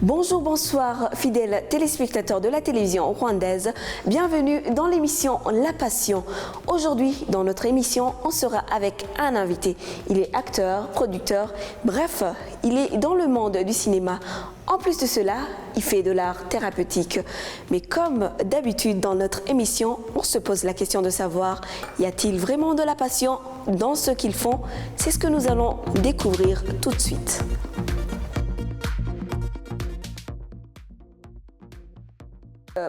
Bonjour, bonsoir, fidèles téléspectateurs de la télévision rwandaise. Bienvenue dans l'émission La Passion. Aujourd'hui, dans notre émission, on sera avec un invité. Il est acteur, producteur, bref, il est dans le monde du cinéma. En plus de cela, il fait de l'art thérapeutique. Mais comme d'habitude dans notre émission, on se pose la question de savoir, y a-t-il vraiment de la passion dans ce qu'ils font? C'est ce que nous allons découvrir tout de suite.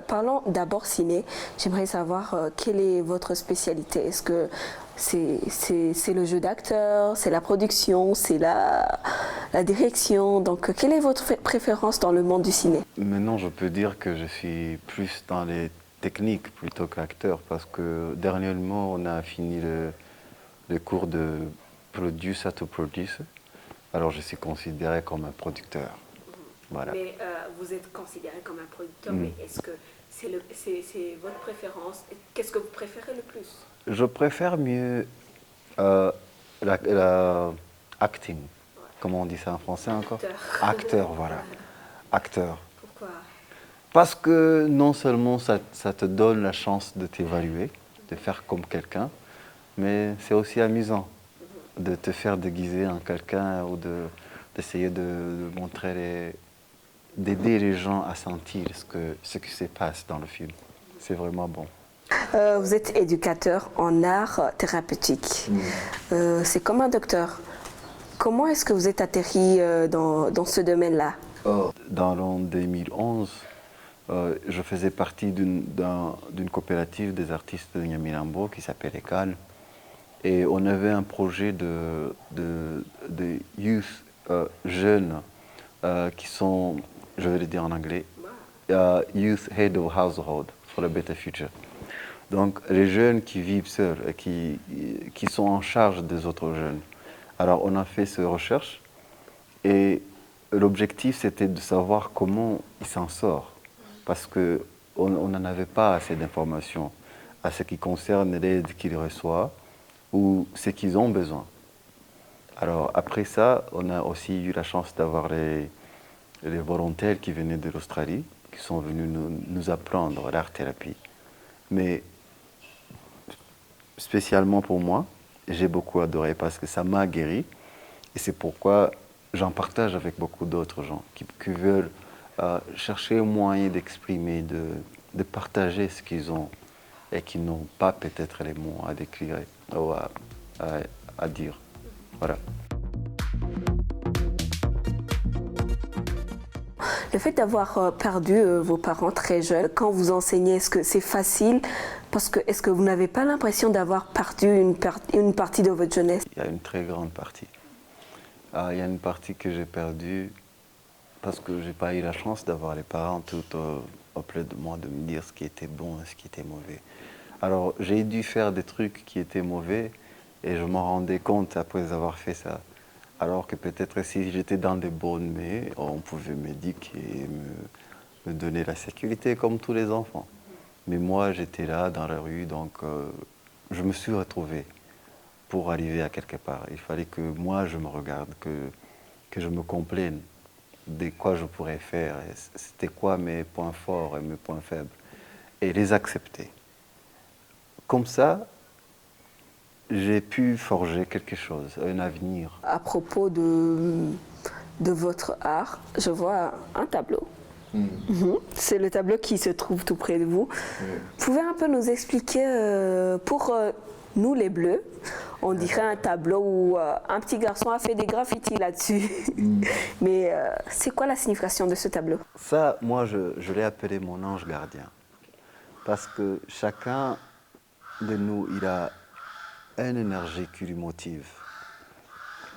Parlons d'abord ciné. J'aimerais savoir quelle est votre spécialité. Est-ce que c'est le jeu d'acteur, c'est la production, c'est la direction? Donc, quelle est votre préférence dans le monde du ciné? Maintenant, je peux dire que je suis plus dans les techniques plutôt qu'acteur parce que dernièrement, on a fini le cours de producer to produce. Alors, je suis considéré comme un producteur. Voilà. Mais vous êtes considéré comme un producteur, mais est-ce que c'est votre préférence? Qu'est-ce que vous préférez le plus? Je préfère mieux la acting. Ouais. Comment on dit ça en français encore? Acteur. Acteur, voilà. Acteur. Pourquoi? Parce que non seulement ça te donne la chance de t'évaluer, de faire comme quelqu'un, mais c'est aussi amusant de te faire déguiser en quelqu'un ou d'essayer de montrer d'aider les gens à sentir ce qui se passe dans le film. C'est vraiment bon. Vous êtes éducateur en art thérapeutique. C'est comme un docteur. Comment est-ce que vous êtes atterri dans ce domaine-là? Dans l'an 2011, je faisais partie d'une coopérative des artistes de Nyamirambo qui s'appelle ECAL. Et on avait un projet de youth jeunes qui sont, je vais le dire en anglais, Youth Head of Household for a Better Future. Donc les jeunes qui vivent seuls et qui sont en charge des autres jeunes. Alors on a fait ces recherches et l'objectif c'était de savoir comment ils s'en sortent parce qu'on n'en avait pas assez d'informations à ce qui concerne l'aide qu'ils reçoivent ou ce qu'ils ont besoin. Alors après ça, on a aussi eu la chance d'avoir les volontaires qui venaient de l'Australie, qui sont venus nous apprendre l'art-thérapie. Mais spécialement pour moi, j'ai beaucoup adoré parce que ça m'a guéri. Et c'est pourquoi j'en partage avec beaucoup d'autres gens qui veulent chercher un moyen d'exprimer, de partager ce qu'ils ont et qui n'ont pas peut-être les mots à décrire ou à dire. Voilà. Le fait d'avoir perdu vos parents très jeunes, quand vous enseignez, est-ce que c'est facile? Parce que est-ce que vous n'avez pas l'impression d'avoir perdu une partie de votre jeunesse? Il y a une très grande partie. Il y a une partie que j'ai perdue parce que je n'ai pas eu la chance d'avoir les parents tout auprès de moi, de me dire ce qui était bon et ce qui était mauvais. Alors j'ai dû faire des trucs qui étaient mauvais et je m'en rendais compte après avoir fait ça. Alors que peut-être si j'étais dans des bonnes mains, on pouvait m'éduquer et me donner la sécurité comme tous les enfants. Mais moi, j'étais là dans la rue, donc je me suis retrouvé pour arriver à quelque part. Il fallait que moi, je me regarde, que je me comprenne de quoi je pourrais faire, c'était quoi mes points forts et mes points faibles, et les accepter. Comme ça, j'ai pu forger quelque chose, un avenir. À propos de votre art, je vois un tableau. C'est le tableau qui se trouve tout près de vous. Vous pouvez un peu nous expliquer, pour nous les Bleus, on dirait un tableau où un petit garçon a fait des graffitis là-dessus. Mais c'est quoi la signification de ce tableau? Ça, moi, je l'ai appelé mon ange gardien. Parce que chacun de nous, il a une énergie qui lui motive.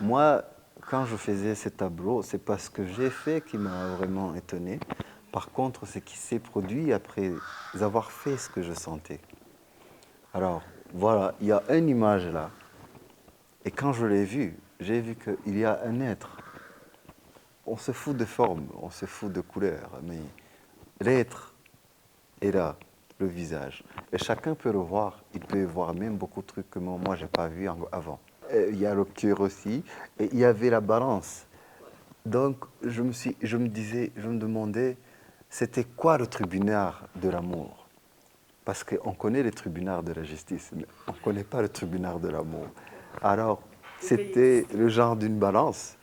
Moi, quand je faisais ce tableau, c'est parce que j'ai fait qui m'a vraiment étonné. Par contre, ce qui s'est produit après avoir fait ce que je sentais. Alors, voilà, il y a une image là. Et quand je l'ai vue, j'ai vu qu'il y a un être. On se fout de forme, on se fout de couleur, mais l'être est là, le visage. Et chacun peut le voir. Il peut voir même beaucoup de trucs que moi, je n'ai pas vu avant. Il y a le cœur aussi. Et il y avait la balance. Donc, je me demandais, c'était quoi le tribunal de l'amour? Parce qu'on connaît les tribunaux de la justice, mais on ne connaît pas le tribunal de l'amour. Alors, c'était le genre d'une balance.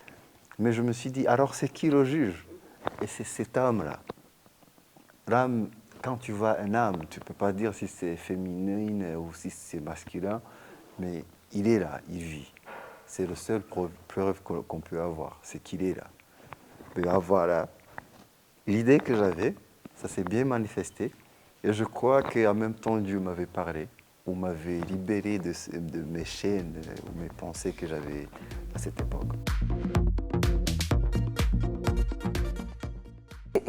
Mais je me suis dit, alors c'est qui le juge? Et c'est cet homme-là. L'âme, quand tu vois un âme, tu ne peux pas dire si c'est féminine ou si c'est masculin, mais il est là, il vit. C'est la seule preuve qu'on peut avoir, c'est qu'il est là. Et voilà. L'idée que j'avais, ça s'est bien manifesté. Et je crois qu'en même temps, Dieu m'avait parlé, ou m'avait libéré de mes chaînes, ou mes pensées que j'avais à cette époque.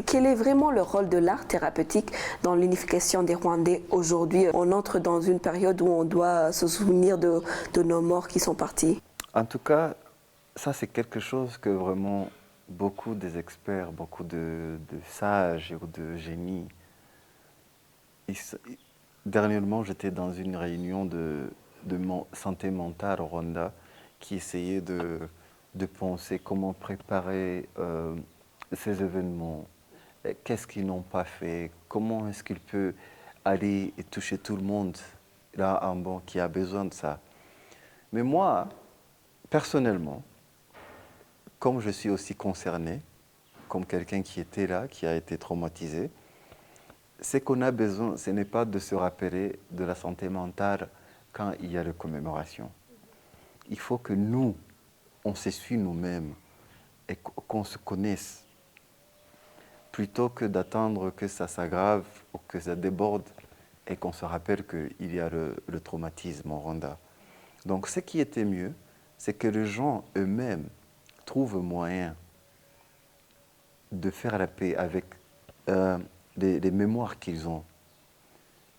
Quel est vraiment le rôle de l'art thérapeutique dans l'unification des Rwandais aujourd'hui? On entre dans une période où on doit se souvenir de nos morts qui sont partis. En tout cas, ça c'est quelque chose que vraiment beaucoup des experts, beaucoup de sages ou de génies. Dernièrement, j'étais dans une réunion de santé mentale au Rwanda qui essayait de penser comment préparer ces événements. Qu'est-ce qu'ils n'ont pas fait? Comment est-ce qu'ils peuvent aller et toucher tout le monde là en bas qui a besoin de ça? Mais moi, personnellement, comme je suis aussi concerné, comme quelqu'un qui était là, qui a été traumatisé, ce qu'on a besoin, ce n'est pas de se rappeler de la santé mentale quand il y a les commémorations. Il faut que nous, on s'essuie nous-mêmes et qu'on se connaisse, plutôt que d'attendre que ça s'aggrave ou que ça déborde et qu'on se rappelle qu'il y a le traumatisme au Rwanda. Donc ce qui était mieux, c'est que les gens eux-mêmes trouvent moyen de faire la paix avec les mémoires qu'ils ont,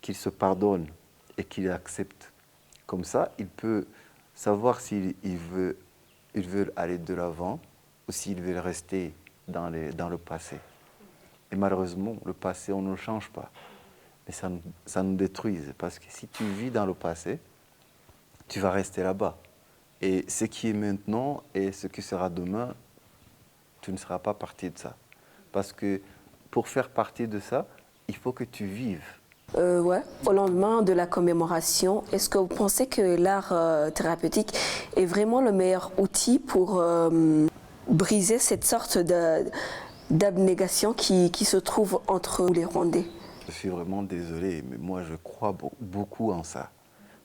qu'ils se pardonnent et qu'ils acceptent. Comme ça, ils peuvent savoir s'ils veulent aller de l'avant ou s'ils veulent rester dans le passé. Et malheureusement, le passé, on ne le change pas. Mais ça nous détruit. Parce que si tu vis dans le passé, tu vas rester là-bas. Et ce qui est maintenant et ce qui sera demain, tu ne seras pas partie de ça. Parce que pour faire partie de ça, il faut que tu vives. Ouais. Au lendemain de la commémoration, est-ce que vous pensez que l'art thérapeutique est vraiment le meilleur outil pour briser cette sorte d'abnégation qui se trouve entre les Rwandais? Je suis vraiment désolé, mais moi je crois beaucoup en ça.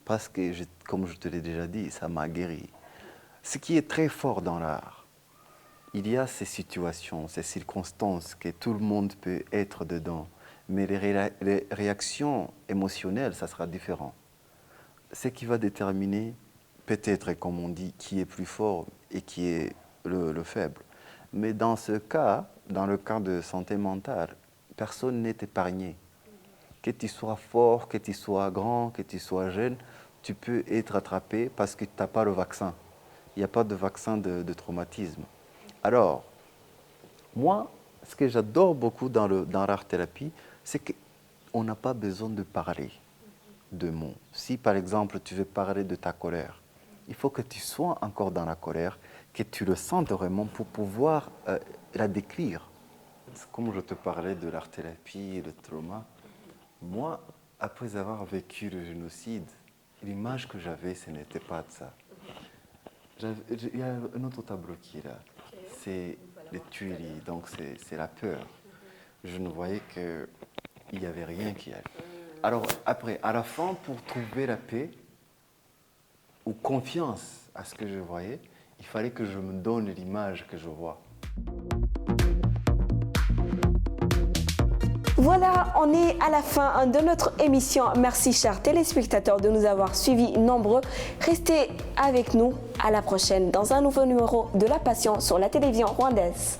Parce que, comme je te l'ai déjà dit, ça m'a guéri. Ce qui est très fort dans l'art, il y a ces situations, ces circonstances que tout le monde peut être dedans. Mais les réactions émotionnelles, ça sera différent. Ce qui va déterminer, peut-être, comme on dit, qui est plus fort et qui est le faible. Mais dans ce cas, dans le cas de santé mentale, personne n'est épargné. Que tu sois fort, que tu sois grand, que tu sois jeune, tu peux être attrapé parce que tu n'as pas le vaccin. Il n'y a pas de vaccin de traumatisme. Alors, moi, ce que j'adore beaucoup dans l'art-thérapie, c'est qu'on n'a pas besoin de parler de mots. Si, par exemple, tu veux parler de ta colère, il faut que tu sois encore dans la colère, que tu le sentes vraiment pour pouvoir la décrire. Comme je te parlais de l'art-thérapie et le trauma, moi, après avoir vécu le génocide, l'image que j'avais, ce n'était pas de ça. Il y a un autre tableau qui est là. C'est les tueries, donc c'est la peur. Je ne voyais qu'il n'y avait rien qui allait. Alors après, à la fin, pour trouver la paix ou confiance à ce que je voyais, il fallait que je me donne l'image que je vois. Voilà, on est à la fin de notre émission. Merci chers téléspectateurs de nous avoir suivis nombreux. Restez avec nous. À la prochaine dans un nouveau numéro de La Passion sur la télévision rwandaise.